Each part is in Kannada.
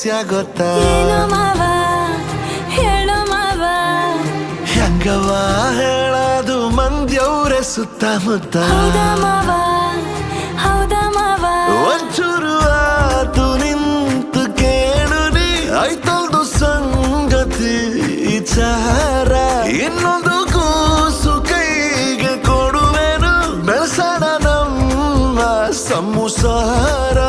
ವಿಷಯ ಗೊತ್ತಾ ಏನೋ ಮಾವ ಹೇಳೋ ಮಾವ ಹೆಂಗವ ಹೇಳದು ಮಂದ್ಯವ್ರೆ ಸುತ್ತಮುತ್ತ ಹೌದಾ ಮಾವ ಹೌದಾ ಮಾವ ಒಂಚೂರು ಆತು ನಿಂತು ಕೇಳು ನೀ ಆಯ್ತಲ್ದು ಸಂಗತಿ ವಿಚಾರ ಇನ್ನೊಂದು ಕೂಸು ಕೈಗೆ ಕೊಡುವೆನು ಬೆಳ್ಸಣ ನಮ್ಮ ಸಂಸಾರ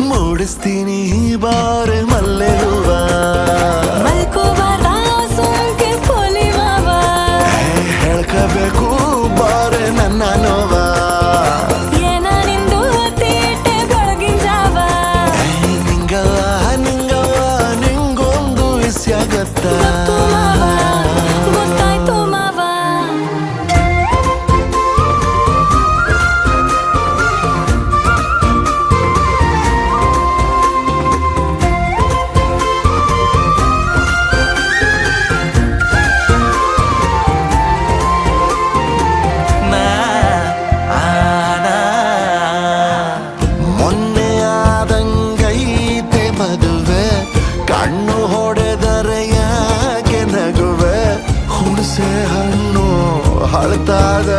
ಮೂಡಿಸ್ತೀನಿ ಬಾರೆ ಮಲ್ಲೆ ಹೂವ ಮಲ್ಕೋಬಾರ ಸೋಂಕೆ ಪೋಲಿ ಮಾವ ಹೇಳ್ಕಬೇಕು ಬಾರೆ ನನ್ನ ನೋವ ಏನ ನಿಂದು ತೀಟೆ ಬೆಳಗಿನ ಜಾವ ನಿಂಗವ ನಿಂಗೊಂದು ವಿಷಯ ಗೊತ್ತಾ ಗೊತ್ತು ಮಾವ ಗೊತ್ತಾಯ್ತು ಮಾವ ಮೊನ್ನೆ ಆದಂಗೈತೆ ಮದುವೆ ಕಣ್ಣು ಹೊಡೆದರೆ ಯಾಕೆ ನಗುವೆ ಹುಣಸೆ ಹಣ್ಣು ಹಳತಾದ